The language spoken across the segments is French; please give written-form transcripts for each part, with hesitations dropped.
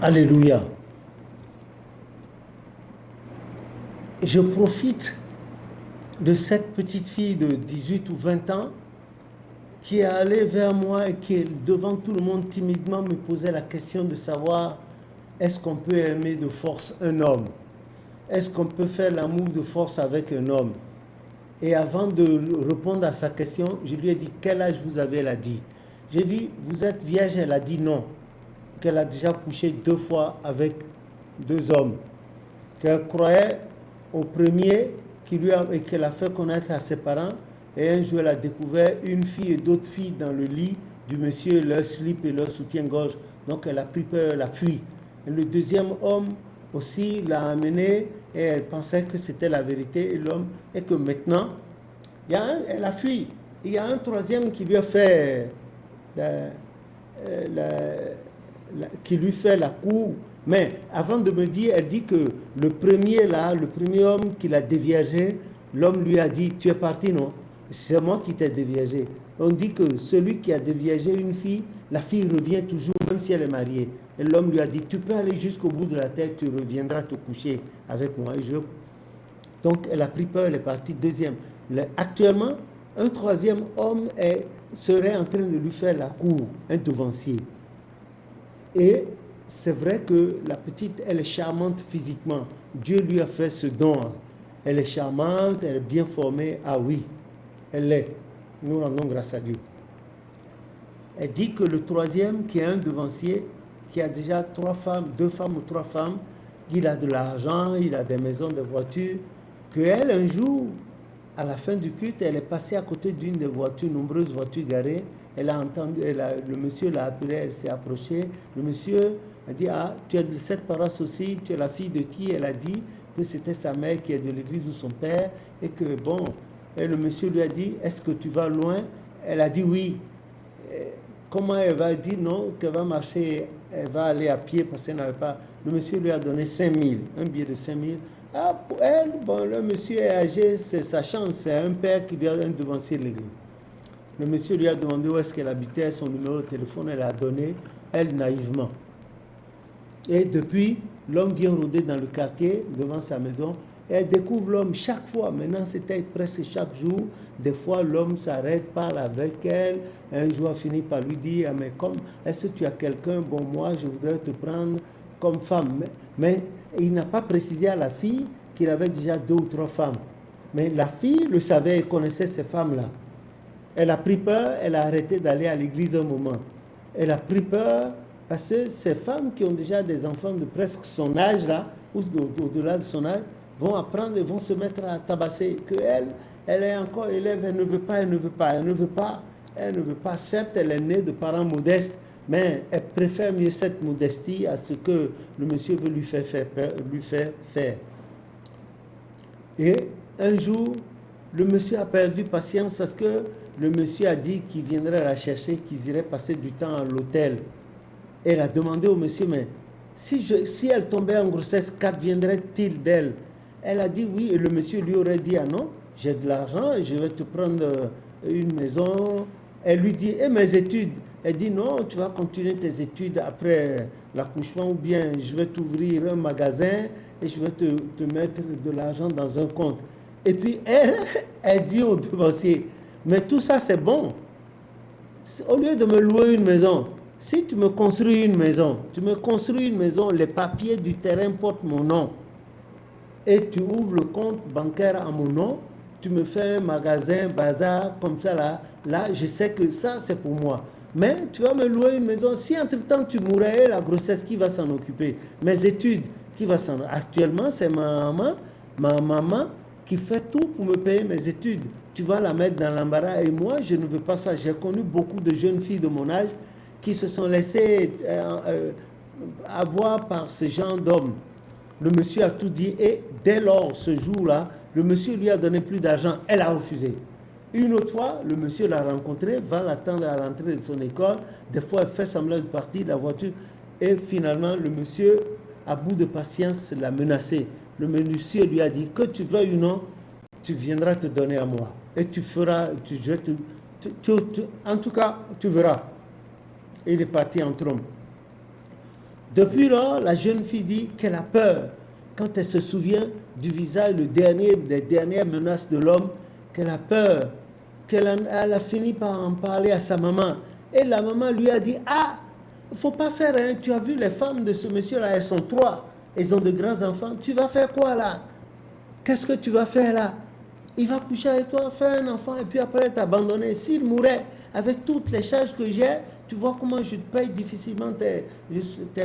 Alléluia. Je profite de cette petite fille de 18 ou 20 ans qui est allée vers moi et qui, devant tout le monde, timidement me posait la question de savoir est-ce qu'on peut aimer de force un homme? Est-ce qu'on peut faire l'amour de force avec un homme? Et avant de répondre à sa question, je lui ai dit quel âge vous avez? Elle a dit. J'ai dit vous êtes vierge? Elle a dit non. Qu'elle a déjà couché 2 fois avec 2 hommes. Qu'elle croyait au premier qu'elle a fait connaître à ses parents. Et un jour, elle a découvert une fille et d'autres filles dans le lit du monsieur, leur slip et leur soutien-gorge. Donc, elle a pris peur, elle a fui. Et le deuxième homme aussi l'a amenée et elle pensait que c'était la vérité. Et que maintenant, elle a fui. Il y a un troisième qui lui a fait qui lui fait la cour. Mais avant de me dire, elle dit que le premier homme qui l'a déviagé, l'homme lui a dit, tu es parti, non? C'est moi qui t'ai déviagé. On dit que celui qui a déviagé une fille, la fille revient toujours, même si elle est mariée. Et l'homme lui a dit, tu peux aller jusqu'au bout de la terre, tu reviendras te coucher avec moi. Donc elle a pris peur, elle est partie. Deuxième. Actuellement, un troisième homme serait en train de lui faire la cour, un devancier. Et c'est vrai que la petite, elle est charmante physiquement. Dieu lui a fait ce don. Elle est charmante, elle est bien formée. Ah oui, elle l'est. Nous rendons grâce à Dieu. Elle dit que le troisième, qui est un devancier, qui a déjà 3 femmes, 2 femmes ou 3 femmes, il a de l'argent, il a des maisons, des voitures, qu'elle, un jour, à la fin du culte, elle est passée à côté d'une des voitures, nombreuses voitures garées. Elle a entendu, le monsieur l'a appelée, elle s'est approchée. Le monsieur a dit, ah, tu es de cette paroisse aussi, tu es la fille de qui? Elle a dit que c'était sa mère qui est de l'église ou son père. Et que bon, et le monsieur lui a dit, est-ce que tu vas loin? Elle a dit oui. Comment elle va dire non, qu'elle va marcher, elle va aller à pied parce qu'elle n'avait pas. Le monsieur lui a donné 5 000, un billet de 5 000. Ah, pour elle, bon, le monsieur est âgé, c'est sa chance, c'est un père qui vient un devancier de l'église. Le monsieur lui a demandé où est-ce qu'elle habitait, son numéro de téléphone, elle a donné, elle naïvement. Et depuis, l'homme vient rôder dans le quartier, devant sa maison, et elle découvre l'homme chaque fois. Maintenant, c'était presque chaque jour. Des fois, l'homme s'arrête, parle avec elle. Un jour, elle finit par lui dire, ah, mais comme, est-ce que tu as quelqu'un? Bon, moi, je voudrais te prendre comme femme. Mais il n'a pas précisé à la fille qu'il avait déjà 2 ou 3 femmes. Mais la fille le savait et connaissait ces femmes-là. Elle a pris peur, elle a arrêté d'aller à l'église un moment. Elle a pris peur parce que ces femmes qui ont déjà des enfants de presque son âge, là, ou au-delà de son âge, vont apprendre et vont se mettre à tabasser. Elle est encore élève, elle ne veut pas. Certes, elle est née de parents modestes, mais elle préfère mieux cette modestie à ce que le monsieur veut lui faire faire. Et un jour, le monsieur a perdu patience parce que le monsieur a dit qu'il viendrait la chercher, qu'ils iraient passer du temps à l'hôtel. Elle a demandé au monsieur, mais si elle tombait en grossesse, qu'adviendrait-il d'elle? Elle a dit oui, et le monsieur lui aurait dit, ah non, j'ai de l'argent, je vais te prendre une maison. Elle lui dit, et mes études? Elle dit, non, tu vas continuer tes études après l'accouchement, ou bien je vais t'ouvrir un magasin et je vais te mettre de l'argent dans un compte. Et puis elle dit au devancier, mais tout ça c'est bon. Au lieu de me louer une maison, si tu me construis une maison, les papiers du terrain portent mon nom. Et tu ouvres le compte bancaire à mon nom, tu me fais un magasin, bazar, comme ça là, je sais que ça c'est pour moi. Mais tu vas me louer une maison, si entre-temps tu mourrais, la grossesse, qui va s'en occuper? Mes études, qui va s'en occuper? Actuellement, c'est ma maman qui fait tout pour me payer mes études. Tu vas la mettre dans l'embarras et moi, je ne veux pas ça. J'ai connu beaucoup de jeunes filles de mon âge qui se sont laissées avoir par ce genre d'hommes. Le monsieur a tout dit et dès lors, ce jour-là, le monsieur lui a donné plus d'argent. Elle a refusé. Une autre fois, le monsieur l'a rencontrée, va l'attendre à l'entrée de son école. Des fois, elle fait semblant de partir de la voiture. Et finalement, le monsieur, à bout de patience, l'a menacé. Le monsieur lui a dit, que tu veuilles ou non, tu viendras te donner à moi. Et tu feras, en tout cas, tu verras. Et il est parti en trompe. Depuis lors, la jeune fille dit qu'elle a peur quand elle se souvient du visage, des dernières menaces de l'homme, qu'elle a peur, elle a fini par en parler à sa maman. Et la maman lui a dit, ah, il ne faut pas faire, hein, tu as vu les femmes de ce monsieur-là, elles sont 3, elles ont de grands enfants, tu vas faire quoi là? Qu'est-ce que tu vas faire là? Il va coucher avec toi, faire un enfant et puis après t'abandonner. S'il mourait avec toutes les charges que j'ai, tu vois comment je te paye difficilement tes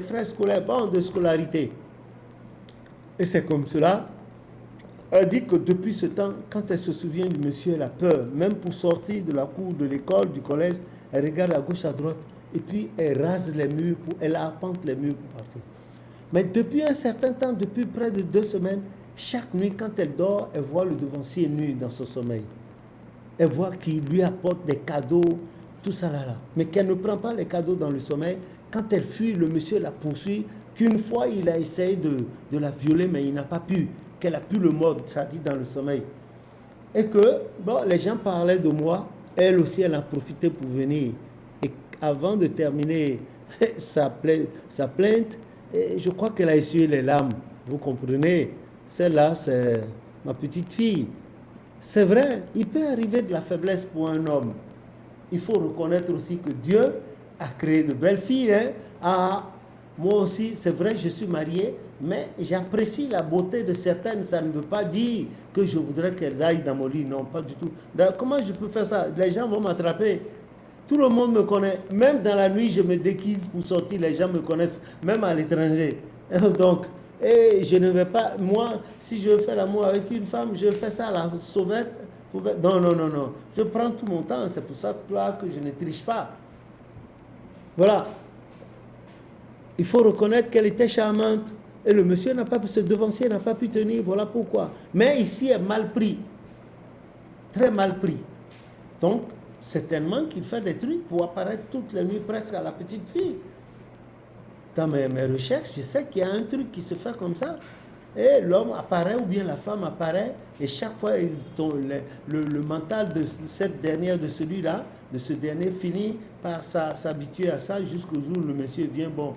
frais scolaires, bon, de scolarité. Et c'est comme cela. Elle dit que depuis ce temps, quand elle se souvient du monsieur, elle a peur. Même pour sortir de la cour de l'école, du collège, elle regarde à gauche, à droite. Et puis elle rase les murs, elle arpente les murs pour partir. Mais depuis un certain temps, depuis près de 2 semaines, chaque nuit, quand elle dort, elle voit le devancier nu dans son sommeil. Elle voit qu'il lui apporte des cadeaux, tout ça là. Mais qu'elle ne prend pas les cadeaux dans le sommeil. Quand elle fuit, le monsieur la poursuit. Qu'une fois, il a essayé de la violer, mais il n'a pas pu. Qu'elle a pu le mordre, ça dit dans le sommeil. Et que, bon, les gens parlaient de moi. Elle aussi, elle a profité pour venir. Et avant de terminer sa plainte, je crois qu'elle a essuyé les larmes. Vous comprenez? Celle-là, c'est ma petite fille. C'est vrai, il peut arriver de la faiblesse pour un homme. Il faut reconnaître aussi que Dieu a créé de belles filles. Hein? Ah, moi aussi, c'est vrai, je suis marié, mais j'apprécie la beauté de certaines. Ça ne veut pas dire que je voudrais qu'elles aillent dans mon lit. Non, pas du tout. Comment je peux faire ça? Les gens vont m'attraper. Tout le monde me connaît. Même dans la nuit, je me déguise pour sortir. Les gens me connaissent, même à l'étranger. Donc, et je ne vais pas, moi, si je fais l'amour avec une femme, je fais ça à la sauvette. Non, non, non, non. Je prends tout mon temps. C'est pour ça que je ne triche pas. Voilà. Il faut reconnaître qu'elle était charmante. Et le monsieur n'a pas pu, ce devancier n'a pas pu tenir. Voilà pourquoi. Mais ici, elle est mal pris. Très mal pris. Donc, certainement qu'il fait des trucs pour apparaître toutes les nuits presque à la petite fille. Dans mes recherches, je sais qu'il y a un truc qui se fait comme ça. Et l'homme apparaît ou bien la femme apparaît. Et chaque fois, le mental de cette dernière, de celui-là, de ce dernier, finit par s'habituer à ça jusqu'au jour où le monsieur vient. Bon,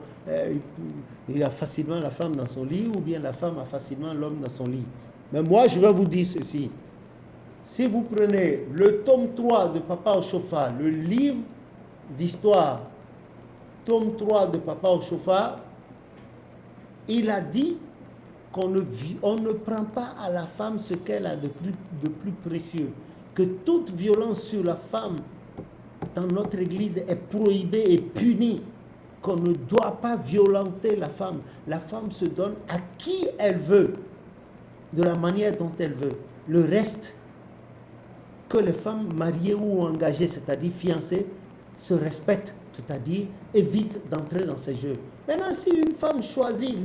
il a facilement la femme dans son lit ou bien la femme a facilement l'homme dans son lit. Mais moi, je vais vous dire ceci. Si vous prenez le tome 3 de Papa au chauffard, le livre d'histoire, tome 3 de Papa au chauffard, il a dit qu'on ne prend pas à la femme ce qu'elle a de plus précieux, que toute violence sur la femme dans notre église est prohibée et punie, qu'on ne doit pas violenter la femme. La femme se donne à qui elle veut, de la manière dont elle veut. Le reste, que les femmes mariées ou engagées, c'est-à-dire fiancées, se respectent, c'est-à-dire évitent d'entrer dans ces jeux. Maintenant, si une femme choisit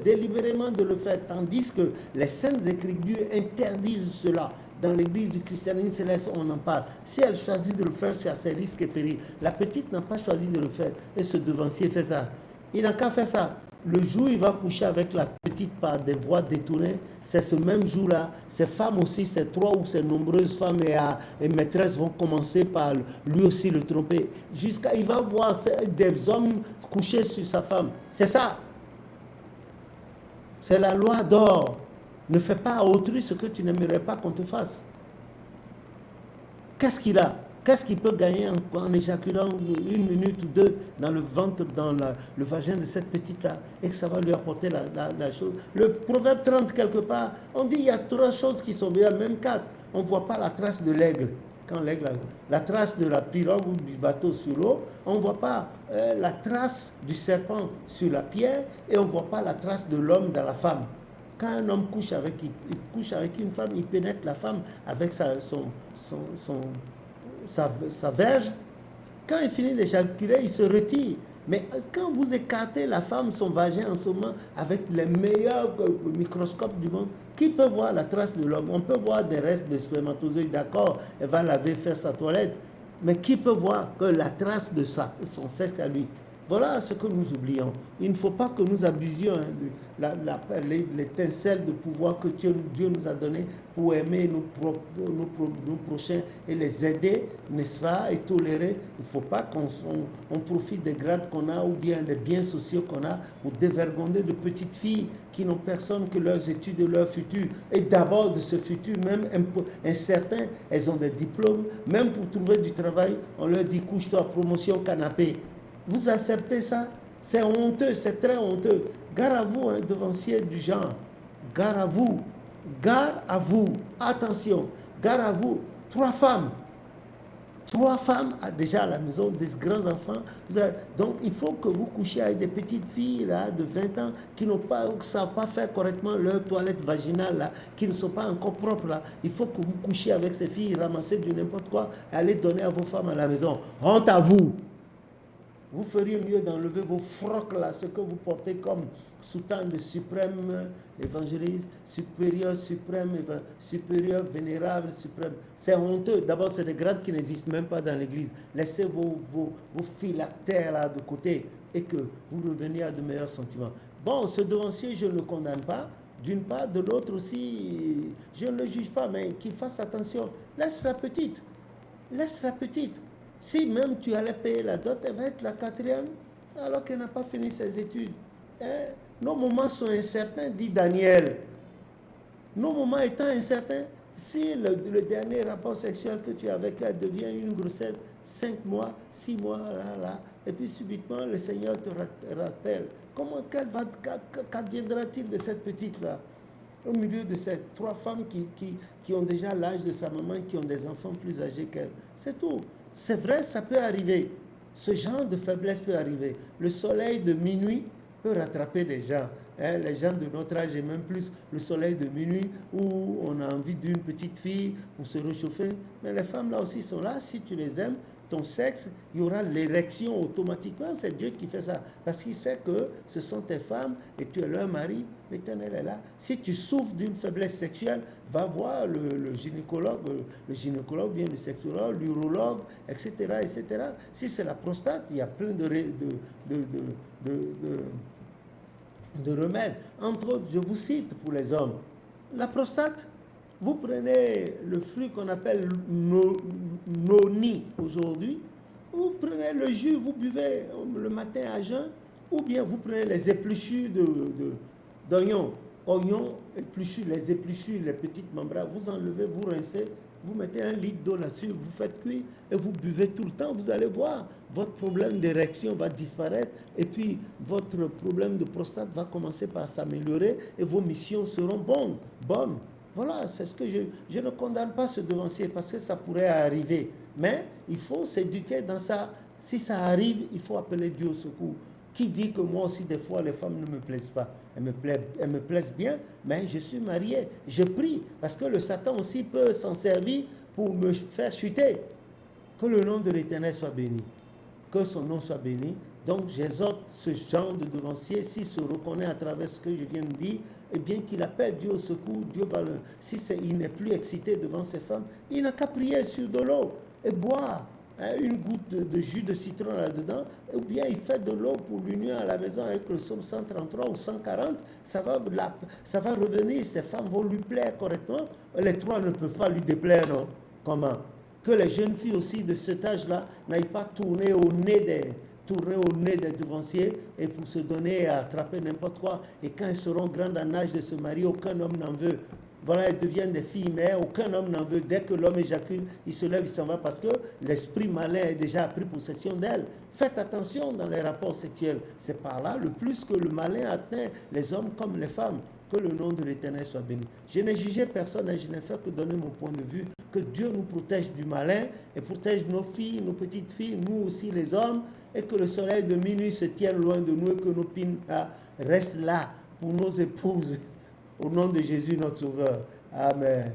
délibérément de le faire, tandis que les Saintes Écritures interdisent cela, dans l'église du christianisme céleste, on en parle. Si elle choisit de le faire, c'est à ses risques et périls. La petite n'a pas choisi de le faire, et ce devancier fait ça. Il n'a qu'à faire ça. Le jour où il va coucher avec la petite par des voies détournées, c'est ce même jour-là, ces femmes aussi, ces 3 ou ces nombreuses femmes et maîtresses vont commencer par lui aussi le tromper. Jusqu'à, il va voir des hommes coucher sur sa femme. C'est ça. C'est la loi d'or. Ne fais pas à autrui ce que tu n'aimerais pas qu'on te fasse. Qu'est-ce qu'il a? Qu'est-ce qu'il peut gagner en éjaculant 1 minute ou 2 dans le ventre, dans le vagin de cette petite-là, et que ça va lui apporter la chose? Le proverbe 30, quelque part, on dit il y a 3 choses qui sont bien, même 4. On ne voit pas la trace de l'aigle. Quand l'aigle, la trace de la pirogue ou du bateau sur l'eau, on ne voit pas la trace du serpent sur la pierre, et on ne voit pas la trace de l'homme dans la femme. Quand un homme couche avec une femme, il pénètre la femme avec sa verge. Quand il finit d'éjaculer, il se retire. Mais quand vous écartez la femme, son vagin en ce moment, avec les meilleurs microscopes du monde, qui peut voir la trace de l'homme? On peut voir des restes de spermatozoïdes, d'accord, elle va laver, faire sa toilette. Mais qui peut voir que la trace de son sexe à lui? Voilà ce que nous oublions. Il ne faut pas que nous abusions l'étincelle de pouvoir que Dieu nous a donné pour aimer nos prochains et les aider, n'est-ce pas, et tolérer. Il ne faut pas qu'on profite des grades qu'on a ou bien des biens sociaux qu'on a pour dévergonder de petites filles qui n'ont personne que leurs études et leur futur. Et d'abord de ce futur, même incertain, elles ont des diplômes. Même pour trouver du travail, on leur dit couche-toi, promotion, canapé. Vous acceptez ça? C'est honteux, c'est très honteux. Gare à vous, devanciers du genre. Gare à vous. Gare à vous. Attention. Gare à vous. 3 femmes. 3 femmes déjà à la maison, des grands enfants. Donc il faut que vous couchiez avec des petites filles là, de 20 ans qui ne savent pas faire correctement leur toilette vaginale, là, qui ne sont pas encore propres. Là. Il faut que vous couchiez avec ces filles, ramassez du n'importe quoi et allez donner à vos femmes à la maison. Honte à vous. Vous feriez mieux d'enlever vos frocs là, ce que vous portez comme soutane de suprême évangéliste, supérieur, suprême, supérieur, vénérable, suprême. C'est honteux. D'abord, c'est des grades qui n'existent même pas dans l'église. Laissez vos phylactères là de côté et que vous reveniez à de meilleurs sentiments. Bon, ce devancier, je ne le condamne pas. D'une part, de l'autre aussi, je ne le juge pas, mais qu'il fasse attention. Laisse la petite. Laisse la petite. Si même tu allais payer la dot, elle va être la 4e, alors qu'elle n'a pas fini ses études. Nos moments sont incertains, dit Daniel. Nos moments étant incertains, si le dernier rapport sexuel que tu as avec elle devient une grossesse, 5 mois, 6 mois, là, et puis subitement le Seigneur te rappelle, qu'adviendra-t-il de cette petite-là? Au milieu de ces 3 femmes qui ont déjà l'âge de sa maman et qui ont des enfants plus âgés qu'elle. C'est tout. C'est vrai, ça peut arriver. Ce genre de faiblesse peut arriver. Le soleil de minuit peut rattraper des gens. Les gens de notre âge et même plus, le soleil de minuit où on a envie d'une petite fille pour se réchauffer. Mais les femmes là aussi sont là. Si tu les aimes, ton sexe, il y aura l'érection automatiquement. C'est Dieu qui fait ça. Parce qu'il sait que ce sont tes femmes et tu es leur mari. L'Éternel est là. Si tu souffres d'une faiblesse sexuelle, va voir le gynécologue, bien le sexologue, l'urologue, etc., etc. Si c'est la prostate, il y a plein de remèdes. Entre autres, je vous cite pour les hommes. La prostate, vous prenez le fruit qu'on appelle noni aujourd'hui, vous prenez le jus, vous buvez le matin à jeun, ou bien vous prenez les épluchures d'oignons, épluchures, les petites membranes, vous enlevez, vous rincez, vous mettez 1 litre d'eau là-dessus, vous faites cuire et vous buvez tout le temps, vous allez voir, votre problème d'érection va disparaître et puis votre problème de prostate va commencer par s'améliorer et vos missions seront bonnes. Voilà, c'est ce que je ne condamne pas ce devancier parce que ça pourrait arriver. Mais il faut s'éduquer dans ça. Si ça arrive, il faut appeler Dieu au secours. Qui dit que moi aussi, des fois, les femmes ne me plaisent pas? Elles me plaisent bien, mais je suis marié. Je prie parce que le Satan aussi peut s'en servir pour me faire chuter. Que le nom de l'Éternel soit béni. Que son nom soit béni. Donc, j'exhorte ce genre de devancier, s'il se reconnaît à travers ce que je viens de dire, eh bien qu'il appelle Dieu au secours, Dieu va le... Si il n'est plus excité devant ces femmes, il n'a qu'à prier sur de l'eau et boire une goutte de jus de citron là-dedans, ou bien il fait de l'eau pour l'union à la maison avec le psaume 133 ou 140, ça va revenir, ces femmes vont lui plaire correctement. Les 3 ne peuvent pas lui déplaire, non? Comment? Que les jeunes filles aussi de cet âge-là n'aillent pas tourner au nez des devanciers et pour se donner à attraper n'importe quoi. Et quand elles seront grandes en âge de se marier, aucun homme n'en veut. Voilà, elles deviennent des filles mères, aucun homme n'en veut. Dès que l'homme éjacule, il se lève, il s'en va parce que l'esprit malin a déjà pris possession d'elle. Faites attention dans les rapports sexuels. C'est par là le plus que le malin atteint les hommes comme les femmes. Que le nom de l'Éternel soit béni. Je n'ai jugé personne et je n'ai fait que donner mon point de vue. Que Dieu nous protège du malin et protège nos filles, nos petites filles, nous aussi les hommes, et que le soleil de minuit se tienne loin de nous et que nos pines restent là pour nos épouses. Au nom de Jésus, notre Sauveur. Amen.